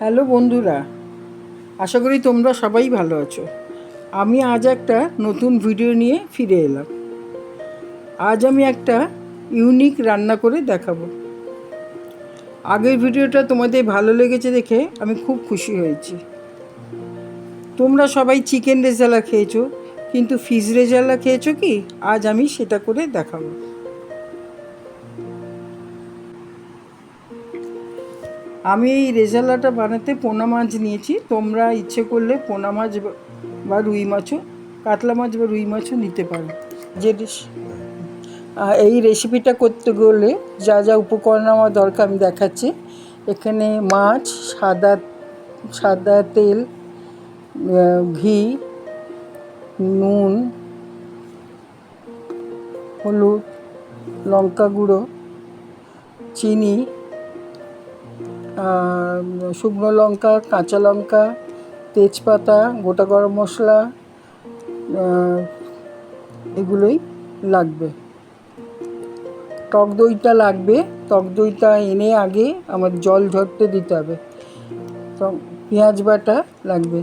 Hello বন্ধুরা, আশা করি তোমরা সবাই ভালো আছো। আমি আজ একটা নতুন ভিডিও নিয়ে ফিরে এলাম। আজ আমি একটা ইউনিক রান্না করে দেখাবো। আগের ভিডিওটা তোমাদের ভালো লেগেছে দেখে আমি খুব খুশি হয়েছি। তোমরা সবাই চিকেন রেজালা খেয়েছো, কিন্তু ফিশ রেজালা খেয়েছো কি? আজ আমি সেটা করে দেখাবো। আমি এই রেজালাটা বানাতে পোনা মাছ নিয়েছি। তোমরা ইচ্ছে করলে পোনা মাছ বা রুই মাছও, কাতলা মাছ বা রুই মাছও নিতে পারো। যে এই রেসিপিটা করতে গেলে যা যা উপকরণ আমার দরকার আমি দেখাচ্ছি। এখানে মাছ, সাদা সাদা তেল, ঘি, নুন, হলুদ, লঙ্কা গুঁড়ো, চিনি, শুকনো লঙ্কা, কাঁচা লঙ্কা, তেজপাতা, গোটা গরম মশলা, এগুলোই লাগবে। টক দইটা লাগবে। টক দইটা এনে আগে আমার জল ঝরতে দিতে হবে। তো পেঁয়াজ বাটা লাগবে,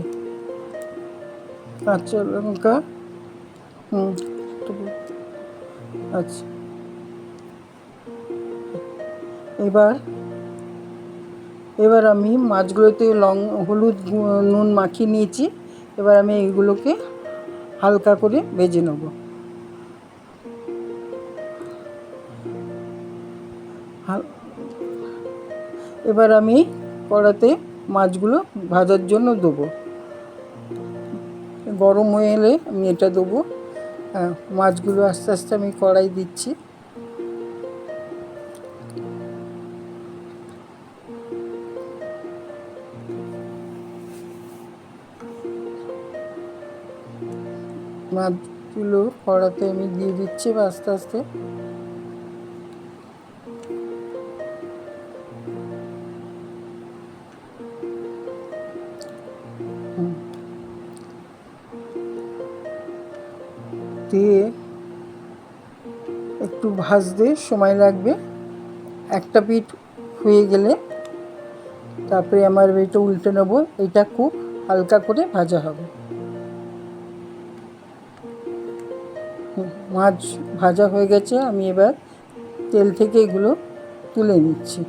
কাঁচা লঙ্কা, আচ্ছা। এবার আমি মাছগুলোতে হলুদ নুন মাখিয়ে নিয়েছি। এবার আমি এইগুলোকে হালকা করে ভেজে নেব। এবার আমি কড়াতে মাছগুলো ভাজার জন্য দেবো। গরম হয়ে এলে আমি এটা দেবো। মাছগুলো আস্তে আস্তে আমি কড়াই দিচ্ছি। মাছগুলো কড়াতে আমি দিয়ে দিচ্ছি আস্তে আস্তে। দিয়ে একটু ভাজতে সময় লাগবে। একটা পিঠ হয়ে গেলে তারপরে আমার এটা উল্টে নেবো। এটা খুব হালকা করে ভাজা হবে। মাছ ভাজা হয়ে গেছে, আমি এবার তেল থেকে এগুলো তুলে নিচ্ছি।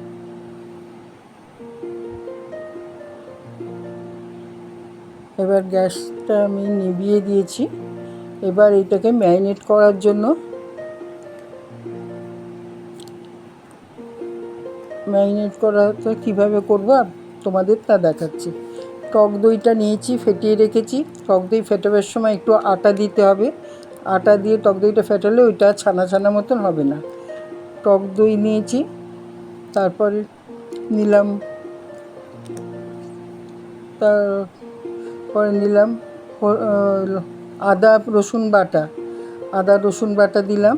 এবার গ্যাসটা আমি নিভিয়ে দিয়েছি। এবার এটাকে ম্যারিনেট করার জন্য করাটা কীভাবে করবো তোমাদের তা দেখাচ্ছি। টক দইটা নিয়েছি, ফেটিয়ে রেখেছি। টক দই ফেটাবার সময় একটু আটা দিতে হবে। আটা দিয়ে টক দইটা ফেটালে ওইটা ছানা ছানা মতন হবে না। টক দই নিয়েছি, তারপরে নিলাম আদা রসুন বাটা দিলাম।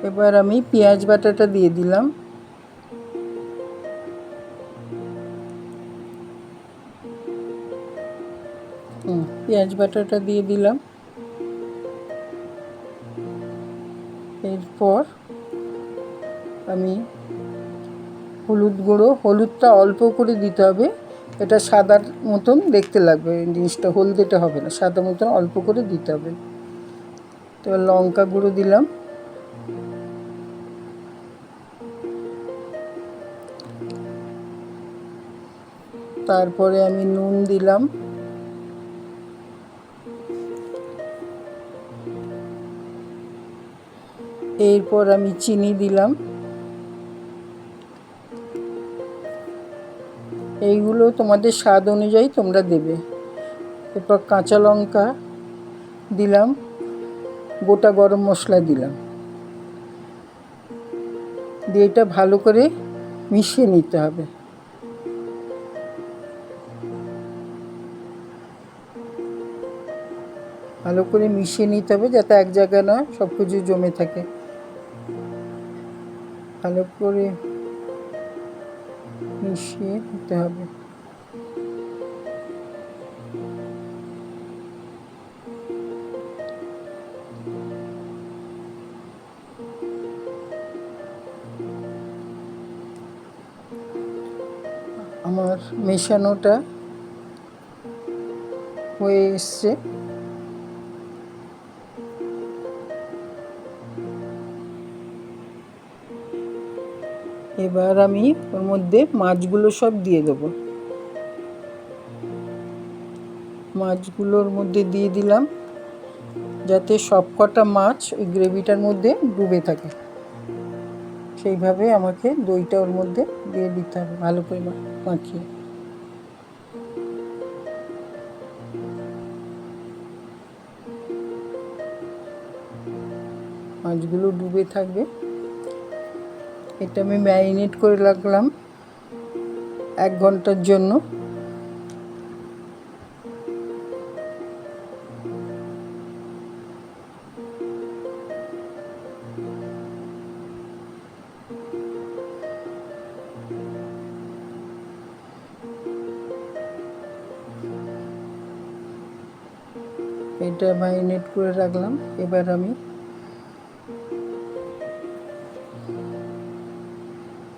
এবার আমি পেঁয়াজ বাটাটা দিয়ে দিলাম। পেঁয়াজ বাটাটা দিয়ে দিলাম। এরপর আমি হলুদটা অল্প করে দিতে হবে। এটা সাদার মতন দেখতে লাগবে, জিনিসটা হলদেটে হবে না, সাদা মতন অল্প করে দিতে হবে। তো লঙ্কা গুঁড়ো দিলাম। তারপরে আমি নুন দিলাম। এরপর আমি চিনি দিলাম। এইগুলো তোমাদের স্বাদ অনুযায়ী তোমরা দেবে। এরপর কাঁচা লঙ্কা দিলাম, গোটা গরম মশলা দিলাম। দিয়ে এটা ভালো করে মিশিয়ে নিতে হবে। ভালো করে মিশিয়ে নিতে হবে যাতে এক জায়গায় না সব কিছু জমে থাকে। ভালো করে মিশিয়ে নিতে হবে। আমার মেশানোটা হয়ে এসছে। এবার আমি ওর মধ্যে মাছগুলো সব দিয়ে দেবো। মাছগুলোর মধ্যে দিয়ে দিলাম, যাতে সব কটা মাছ ওই গ্রেভিটার মধ্যে ডুবে থাকে। সেইভাবে আমাকে দইটা ওর মধ্যে দিয়ে দিতে হবে, ভালো করে মাখিয়ে। মাছগুলো ডুবে থাকবে। এটা আমি ম্যারিনেট করে রাখলাম 1 ঘন্টার জন্য। এটা ম্যারিনেট করে রাখলাম।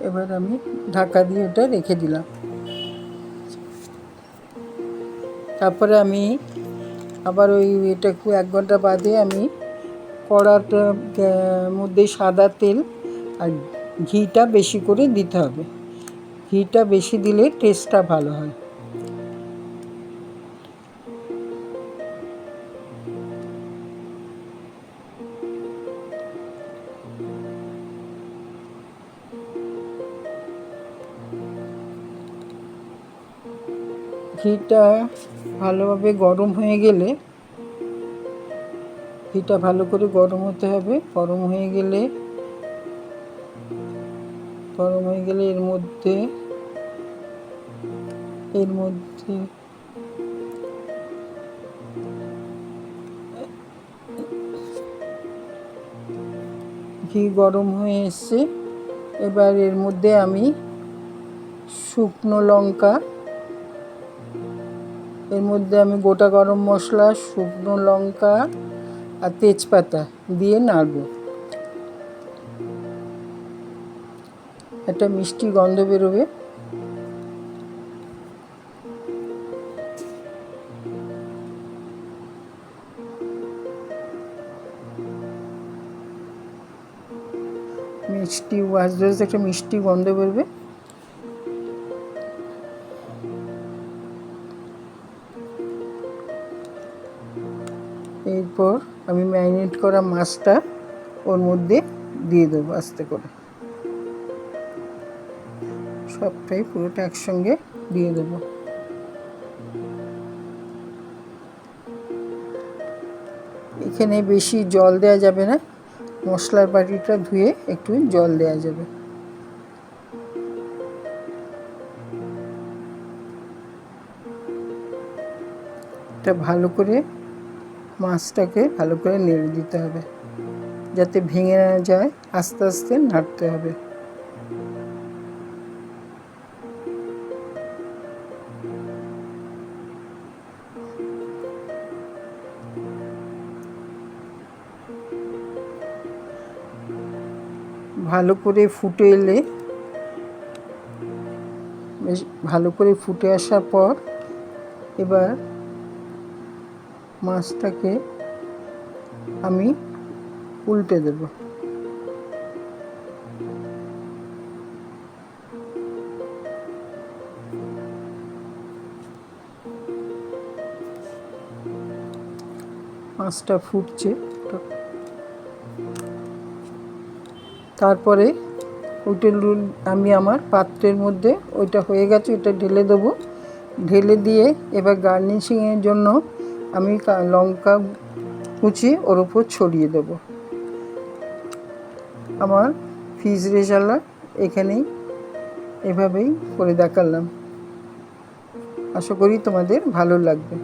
এবার আমি ঢাকা দিয়ে ওটা রেখে দিলাম। তারপরে আমি আবার এটা 1 ঘন্টা বাদে আমি কড়াটার মধ্যে সাদা তেল আর ঘিটা বেশি করে দিতে হবে। ঘিটা বেশি দিলে টেস্টটা ভালো হয়। ঘিটা ভালোভাবে গরম হয়ে গেলে, ঘিটা ভালো করে গরম হতে হবে। গরম হয়ে গেলে এর মধ্যে ঘি গরম হয়ে এসছে। এবার এর মধ্যে আমি শুকনো লঙ্কা, এর মধ্যে আমি গোটা গরম মশলা, শুকনো লঙ্কা আর তেজপাতা দিয়ে নাড়ব। একটা মিষ্টি গন্ধ বেরোবে। মিষ্টি আস্তে আস্তে একটা মিষ্টি গন্ধ বেরোবে। এরপর আমি ম্যারিনেট করা মাছটা ওর মধ্যে দিয়ে দেবো আস্তে করে। সবটাই পুরোটা একসঙ্গে দিয়ে দেবো। এখানে বেশি জল দেওয়া যাবে না, মশলার বাটিটা ধুয়ে একটু জল দেওয়া যাবে। এটা ভালো করে মাছটাকে ভালো করে নেড়ে দিতে হবে, যাতে ভেঙে না যায়। আস্তে আস্তে নাড়তে হবে। ভালো করে ফুটে এলে, বেশ ভালো করে ফুটে আসার পর এবার মাছটাকে আমি উল্টে দেব। মাছটা ফুটছে। তারপরে ওইটা আমি আমার পাত্রের মধ্যে, ওইটা হয়ে গেছে, ওইটা ঢেলে দেবো। ঢেলে দিয়ে এবার গার্নিশিংয়ের জন্য আমি লঙ্কা কুচি ওর উপর ছড়িয়ে দেবো। আমার ফিশ রেজালা এখানেই এভাবেই করে দেখালাম। আশা করি তোমাদের ভালো লাগবে।